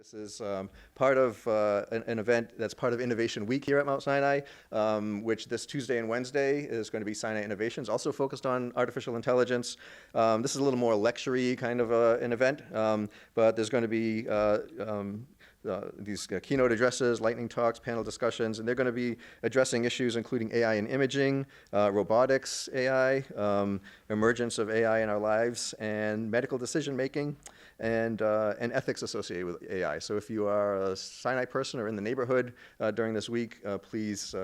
This is part of an event that's part of Innovation Week here at Mount Sinai, which this Tuesday and Wednesday is going to be Sinai Innovations, also focused on artificial intelligence. This is a little more lecture-y kind of an event, but there's going to be these keynote addresses, lightning talks, panel discussions, and they're going to be addressing issues including AI in imaging, robotics AI, emergence of AI in our lives, and medical decision making, and ethics associated with AI. So if you are a Sinai person or in the neighborhood during this week, please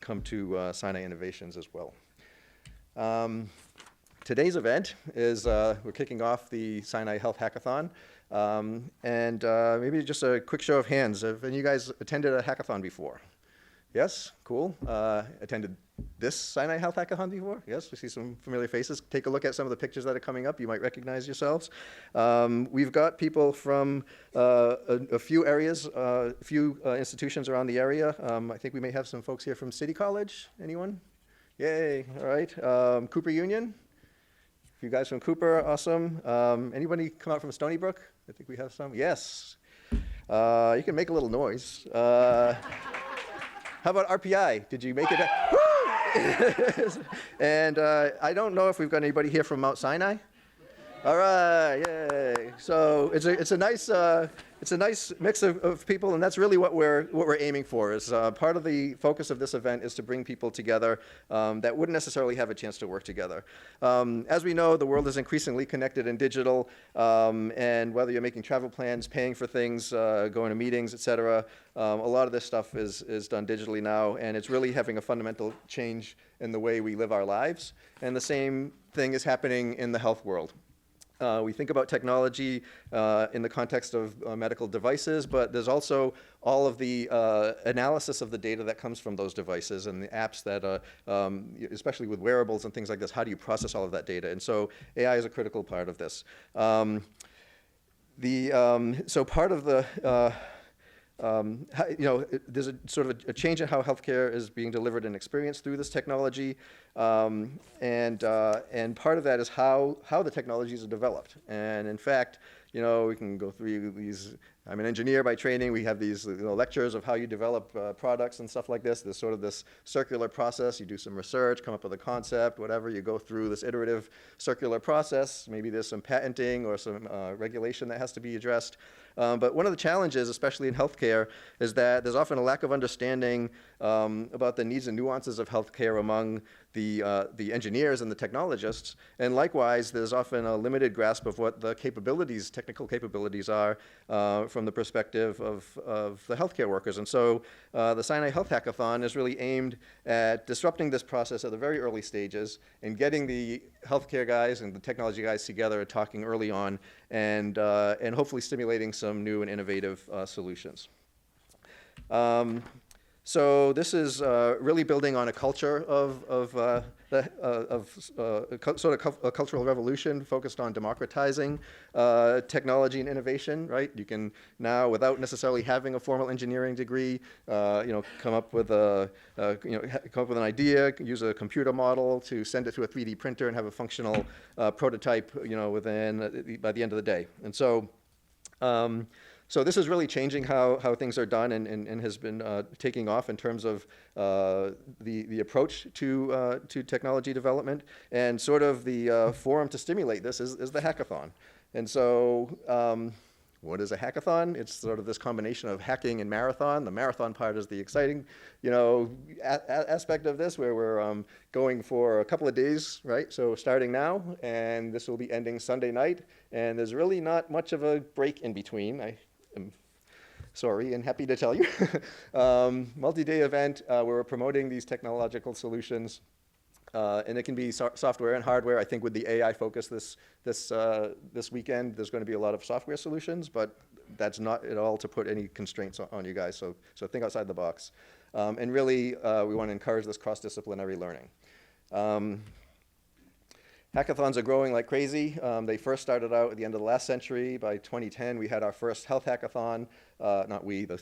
come to Sinai Innovations as well. Today's event is we're kicking off the Sinai Health Hackathon. Maybe just a quick show of hands. Have any of you guys attended a hackathon before? Yes? Cool. Attended this Sinai Health Hackathon before? Yes? We see some familiar faces. Take a look at some of the pictures that are coming up. You might recognize yourselves. We've got people from a few areas, a few institutions around the area. I think we may have some folks here from City College. Anyone? Yay. All right. Cooper Union? A few guys from Cooper. Awesome. Anybody come out from Stony Brook? I think we have some. Yes. You can make a little noise. How about RPI? Did you make it? And I don't know if we've got anybody here from Mount Sinai. All right, yay! So it's a nice mix of people, and that's really what we're aiming for. Is part of the focus of this event is to bring people together that wouldn't necessarily have a chance to work together. As we know, the world is increasingly connected and digital, and whether you're making travel plans, paying for things, going to meetings, etc., a lot of this stuff is done digitally now, and it's really having a fundamental change in the way we live our lives. And the same thing is happening in the health world. We think about technology in the context of medical devices, but there's also all of the analysis of the data that comes from those devices and the apps that, especially with wearables and things like this, how do you process all of that data? And so AI is a critical part of this. So part of the there's a sort of a change in how healthcare is being delivered and experienced through this technology, and part of that is how the technologies are developed. And in fact, we can go through these. I'm an engineer by training. We have these lectures of how you develop products and stuff like this. There's sort of this circular process. You do some research, come up with a concept, whatever. You go through this iterative circular process. Maybe there's some patenting or some regulation that has to be addressed. But one of the challenges, especially in healthcare, is that there's often a lack of understanding about the needs and nuances of healthcare among the engineers and the technologists. And likewise, there's often a limited grasp of what the technical capabilities are from the perspective of the healthcare workers. And so the Sinai Health Hackathon is really aimed at disrupting this process at the very early stages and getting the healthcare guys and the technology guys together talking early on and hopefully stimulating some new and innovative solutions. So this is really building on a culture of a cultural revolution focused on democratizing technology and innovation. Right? You can now, without necessarily having a formal engineering degree, come up with an idea, use a computer model to send it to a 3D printer and have a functional prototype, by the end of the day. And so. So this is really changing how things are done and has been taking off in terms of the approach to technology development. And sort of the forum to stimulate this is the hackathon. And so what is a hackathon? It's sort of this combination of hacking and marathon. The marathon part is the exciting aspect of this, where we're going for a couple of days, right? So starting now, and this will be ending Sunday night. And there's really not much of a break in between. I'm sorry and happy to tell you. Multi-day event where we're promoting these technological solutions. And it can be software and hardware. I think with the AI focus this weekend, there's going to be a lot of software solutions, but that's not at all to put any constraints on you guys. So think outside the box. And really, we want to encourage this cross-disciplinary learning. Hackathons are growing like crazy. They first started out at the end of the last century. By 2010, we had our first health hackathon. Not we, the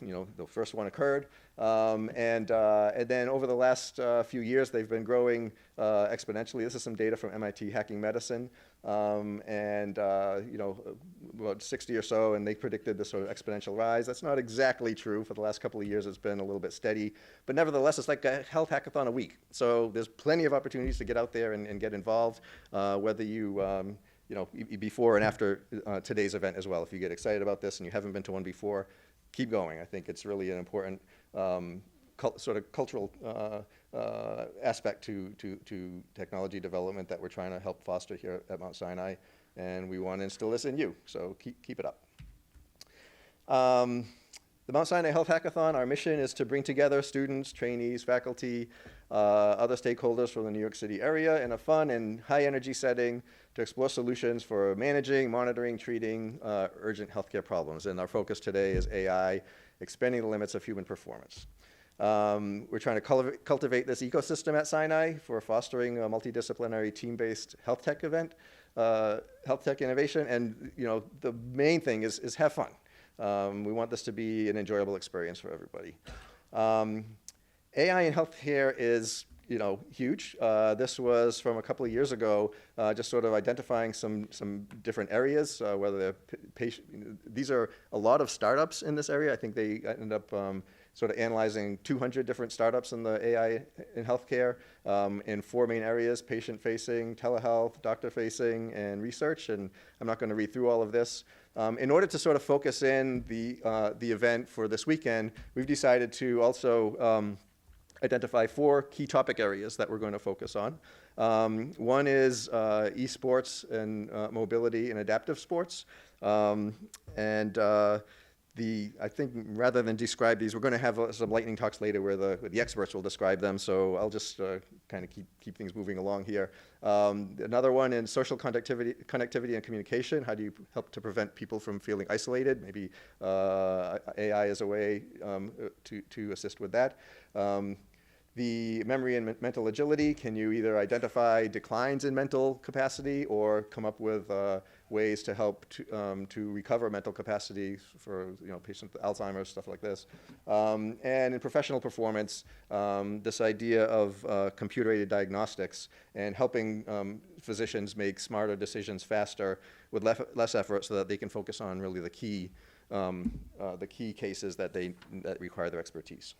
first one occurred. And then over the last few years, they've been growing exponentially. This is some data from MIT Hacking Medicine. and about 60 or so, and they predicted this sort of exponential rise. That's not exactly true. For the last couple of years, it's been a little bit steady, but nevertheless, it's like a health hackathon a week. So there's plenty of opportunities to get out there and get involved, whether you before and after today's event as well. If you get excited about this and you haven't been to one before, keep going. I think it's really an important sort of cultural aspect to technology development that we're trying to help foster here at Mount Sinai, and we want to instill this in you, so keep it up. The Mount Sinai Health Hackathon, our mission is to bring together students, trainees, faculty, other stakeholders from the New York City area in a fun and high energy setting to explore solutions for managing, monitoring, treating urgent healthcare problems. And our focus today is AI, expanding the limits of human performance. We're trying to cultivate this ecosystem at Sinai for fostering a multidisciplinary team-based health tech event, health tech innovation, and the main thing is have fun. We want this to be an enjoyable experience for everybody. AI in healthcare is huge. This was from a couple of years ago, just sort of identifying some different areas, whether they're these are a lot of startups in this area. I think they ended up sort of analyzing 200 different startups in the AI in healthcare in 4 main areas: patient-facing, telehealth, doctor-facing, and research. And I'm not going to read through all of this. In order to sort of focus in the event for this weekend, we've decided to also identify 4 key topic areas that we're going to focus on. One is esports and mobility and adaptive sports. I think rather than describe these, we're going to have some lightning talks later where the experts will describe them, so I'll just kind of keep things moving along here. Another one in social connectivity and communication. How do you help to prevent people from feeling isolated? Maybe AI is a way to assist with that. The memory and mental agility. Can you either identify declines in mental capacity or come up with ways to help to recover mental capacity for patients with Alzheimer's, stuff like this. And in professional performance, this idea of computer-aided diagnostics and helping physicians make smarter decisions faster with less effort, so that they can focus on really the key cases that require their expertise.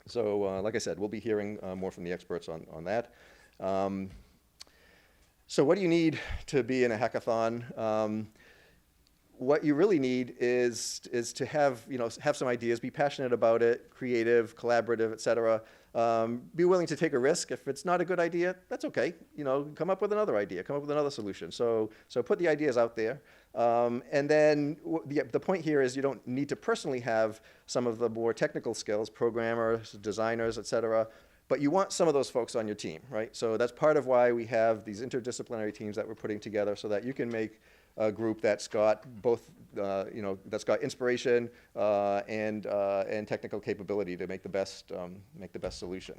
So like I said, we'll be hearing more from the experts on that. So what do you need to be in a hackathon? What you really need is to have some ideas, be passionate about it, creative, collaborative, et cetera. Be willing to take a risk. If it's not a good idea, that's okay. Come up with another idea, come up with another solution. So put the ideas out there. And then the point here is you don't need to personally have some of the more technical skills, programmers, designers, et cetera, but you want some of those folks on your team, right? So that's part of why we have these interdisciplinary teams that we're putting together, so that you can make a group that's got both, that's got inspiration and technical capability to make the best solution.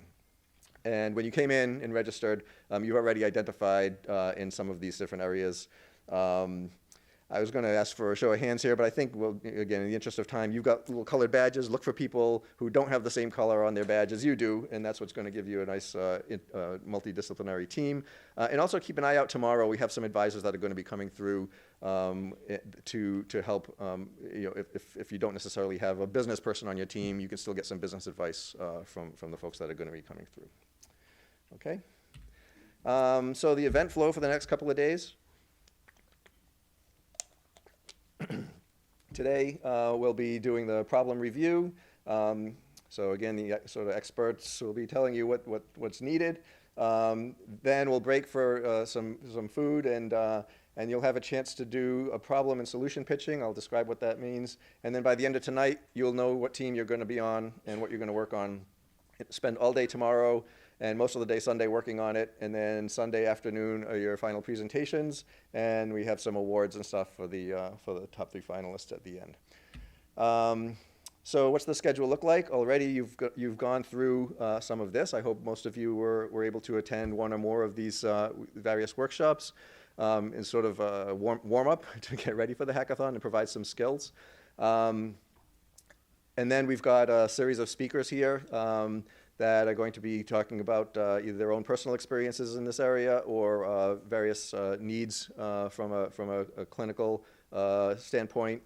And when you came in and registered, you already identified in some of these different areas. I was going to ask for a show of hands here, but I think, well, again, in the interest of time, you've got little colored badges. Look for people who don't have the same color on their badge as you do, and that's what's going to give you a nice multidisciplinary team. And also keep an eye out tomorrow. We have some advisors that are going to be coming through to help. If you don't necessarily have a business person on your team, you can still get some business advice from the folks that are going to be coming through. Okay. So the event flow for the next couple of days. Today, we'll be doing the problem review. So again, the sort of experts will be telling you what's needed. Then we'll break for some food, and you'll have a chance to do a problem and solution pitching. I'll describe what that means. And then by the end of tonight, you'll know what team you're going to be on and what you're going to work on. Spend all day tomorrow and most of the day Sunday working on it, and then Sunday afternoon are your final presentations, and we have some awards and stuff for the top 3 finalists at the end. So what's the schedule look like? Already you've gone through some of this. I hope most of you were able to attend one or more of these various workshops in sort of a warm up to get ready for the hackathon and provide some skills. And then we've got a series of speakers here. that are going to be talking about either their own personal experiences in this area or various needs from a clinical standpoint.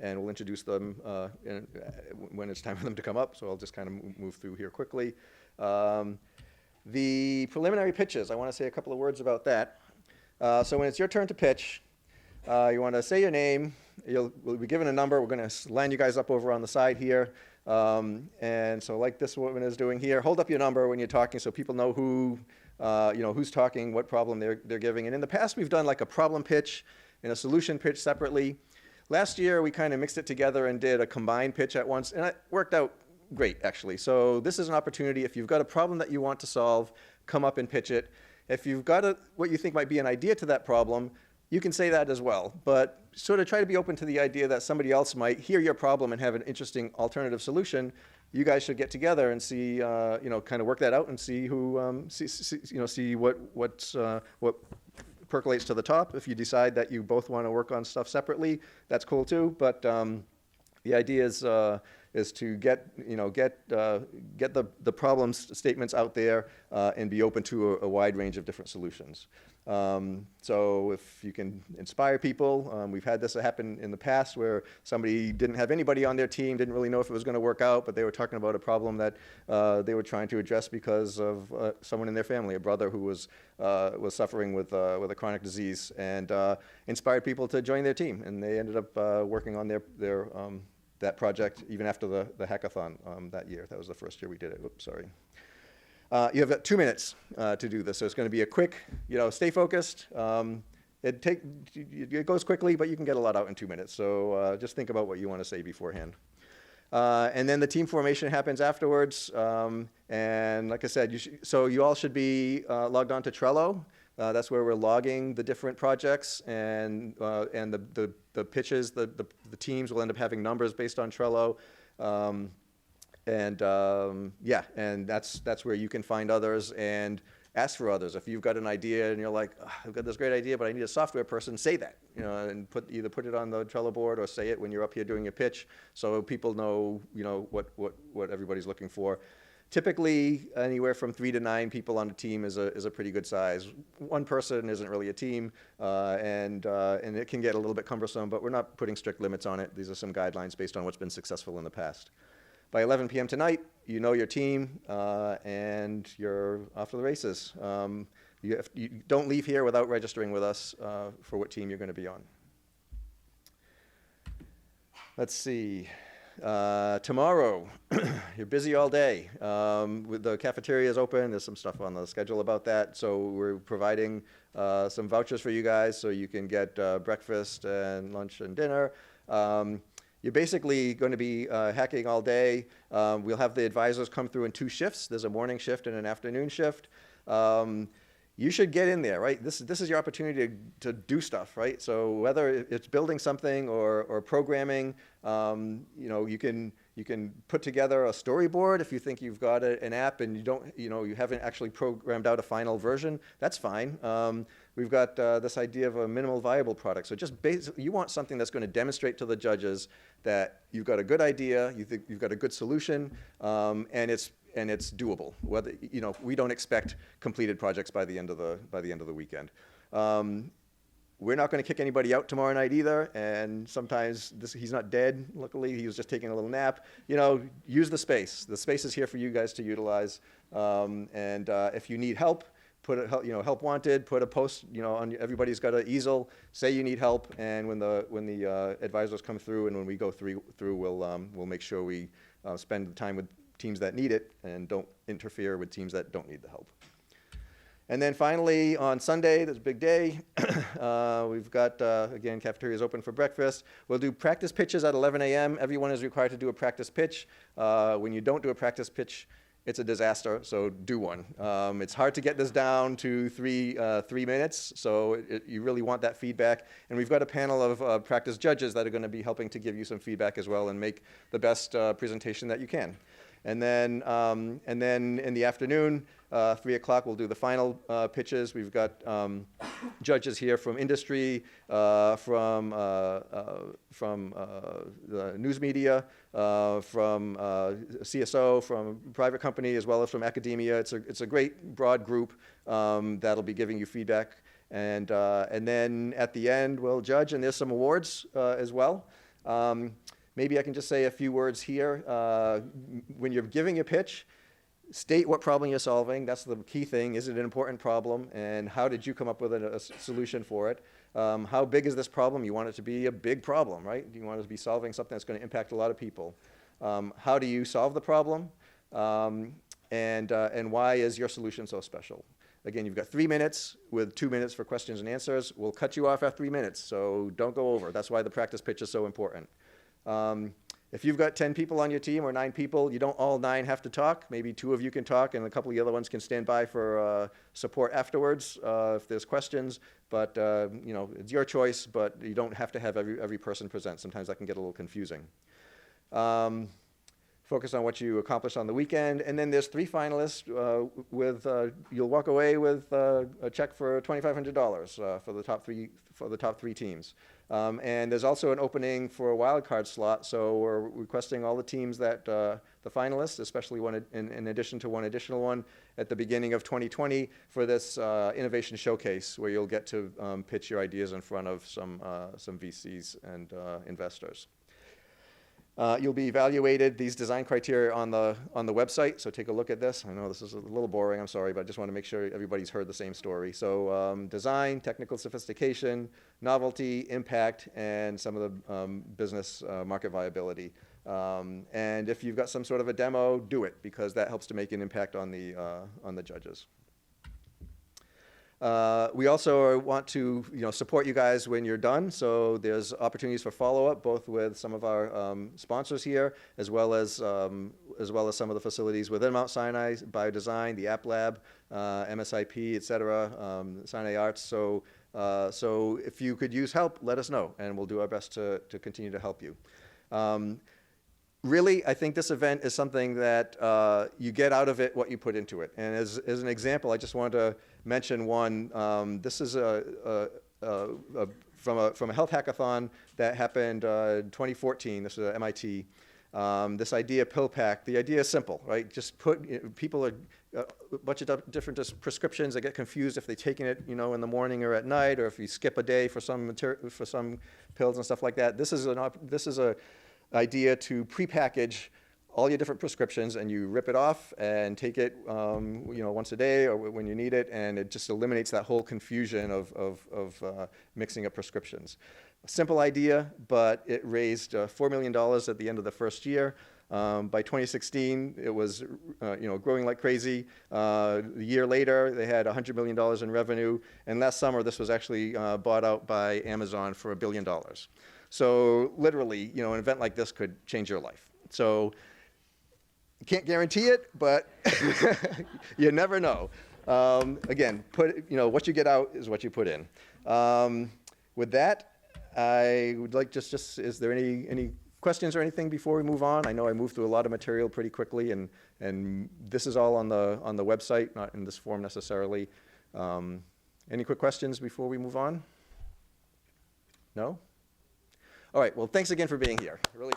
And we'll introduce them when it's time for them to come up. So I'll just kind of move through here quickly. The preliminary pitches, I want to say a couple of words about that. So when it's your turn to pitch, you want to say your name. We'll be given a number. We're going to line you guys up over on the side here. And so like this woman is doing here, hold up your number when you're talking so people know who, who's talking, what problem they're giving. And in the past, we've done like a problem pitch and a solution pitch separately. Last year, we kind of mixed it together and did a combined pitch at once, and it worked out great, actually. So this is an opportunity. If you've got a problem that you want to solve, come up and pitch it. If you've got what you think might be an idea to that problem, you can say that as well. But sort of try to be open to the idea that somebody else might hear your problem and have an interesting alternative solution. You guys should get together and see, kind of work that out and see who, see what percolates to the top. If you decide that you both want to work on stuff separately, that's cool too. But the idea is to get the problem statements out there and be open to a wide range of different solutions. So if you can inspire people, we've had this happen in the past where somebody didn't have anybody on their team, didn't really know if it was going to work out, but they were talking about a problem that they were trying to address because of someone in their family, a brother who was suffering with a chronic disease, and inspired people to join their team, and they ended up working on that project even after the hackathon that year. That was the first year we did it. Oops, sorry. You have 2 minutes to do this, so it's going to be a quick, stay focused. It goes quickly, but you can get a lot out in 2 minutes, so just think about what you want to say beforehand. And then the team formation happens afterwards, and like I said, you all should be logged on to Trello. That's where we're logging the different projects, and the pitches, the teams will end up having numbers based on Trello. And that's where you can find others and ask for others. If you've got an idea and you're like, I've got this great idea, but I need a software person, say that, and either put it on the Trello board or say it when you're up here doing your pitch, so people know, what everybody's looking for. Typically, anywhere from 3 to 9 people on a team is a pretty good size. One person isn't really a team, and it can get a little bit cumbersome, but we're not putting strict limits on it. These are some guidelines based on what's been successful in the past. By 11 p.m. tonight, you know your team, and you're off to the races. You don't leave here without registering with us for what team you're going to be on. Let's see. Tomorrow, you're busy all day. With the cafeteria is open. There's some stuff on the schedule about that. So we're providing some vouchers for you guys so you can get breakfast and lunch and dinner. You're basically going to be hacking all day. We'll have the advisors come through in 2 shifts. There's a morning shift and an afternoon shift. You should get in there, right? This is your opportunity to do stuff, right? So whether it's building something or programming, you can put together a storyboard if you think you've got an app and you haven't actually programmed out a final version. That's fine. We've got this idea of a minimal viable product. So just you want something that's going to demonstrate to the judges that you've got a good idea, you think you've got a good solution, and it's doable. Whether we don't expect completed projects by the end of the weekend. We're not going to kick anybody out tomorrow night either, and sometimes he's not dead. Luckily, he was just taking a little nap. Use the space. The space is here for you guys to utilize. And if you need help, put help wanted. Put a post. On everybody's got an easel. Say you need help, and when the advisors come through and when we go through, we'll make sure we spend the time with teams that need it and don't interfere with teams that don't need the help. And then finally, on Sunday, that's a big day. We've got, again, cafeteria is open for breakfast. We'll do practice pitches at 11 a.m. Everyone is required to do a practice pitch. When you don't do a practice pitch, it's a disaster, so do one. It's hard to get this down to 3 minutes, so you really want that feedback. And we've got a panel of practice judges that are going to be helping to give you some feedback as well and make the best presentation that you can. And then in the afternoon, 3 o'clock, we'll do the final pitches. We've got judges here from industry, from the news media, from CSO, from private company, as well as from academia. It's a great broad group that'll be giving you feedback. And then at the end, we'll judge, and there's some awards as well. Maybe I can just say a few words here. When you're giving a pitch, state what problem you're solving. That's the key thing. Is it an important problem? And how did you come up with a solution for it? How big is this problem? You want it to be a big problem, right? You want it to be solving something that's going to impact a lot of people. How do you solve the problem? And why is your solution so special? Again, you've got 3 minutes with 2 minutes for questions and answers. We'll cut you off at 3 minutes, so don't go over. That's why the practice pitch is so important. If you've got 10 people on your team or 9 people, you don't all 9 have to talk. Maybe 2 of you can talk and a couple of the other ones can stand by for support afterwards if there's questions. But it's your choice, but you don't have to have every person present. Sometimes that can get a little confusing. Focus on what you accomplished on the weekend. And then there's 3 finalists you'll walk away with a check for $2,500 for the top 3 teams. And there's also an opening for a wild card slot, so we're requesting all the teams that, the finalists, especially one in addition to one additional one, at the beginning of 2020 for this innovation showcase where you'll get to pitch your ideas in front of some VCs and investors. You'll be evaluated, these design criteria on the website, so take a look at this. I know this is a little boring, I'm sorry, but I just want to make sure everybody's heard the same story. So design, technical sophistication, novelty, impact, and some of the business market viability. And if you've got some sort of a demo, do it, because that helps to make an impact on the judges. We also want to support you guys when you're done, so there's opportunities for follow-up, both with some of our sponsors here, as well as some of the facilities within Mount Sinai, Biodesign, the App Lab, MSIP, et cetera, Sinai Arts. So if you could use help, let us know, and we'll do our best to continue to help you. Really, I think this event is something that you get out of it what you put into it. And as an example, I just wanted to mention one. This is from a health hackathon that happened in 2014. This is at MIT. This idea, pill pack, the idea is simple, right? Just people are a bunch of different prescriptions. They get confused if they're taking it, in the morning or at night, or if you skip a day for some pills and stuff like that. This is a idea to prepackage all your different prescriptions, and you rip it off and take it once a day or when you need it, and it just eliminates that whole confusion of mixing up prescriptions. A simple idea, but it raised $4 million at the end of the first year. By 2016, it was growing like crazy. A year later, they had $100 million in revenue, and last summer this was actually bought out by Amazon for $1 billion. So literally, an event like this could change your life. So you can't guarantee it, but you never know. Again, what you get out is what you put in. With that, I would like is there any questions or anything before we move on? I know I moved through a lot of material pretty quickly, and this is all on the website, not in this form necessarily. Any quick questions before we move on? No? All right, well, thanks again for being here. Really.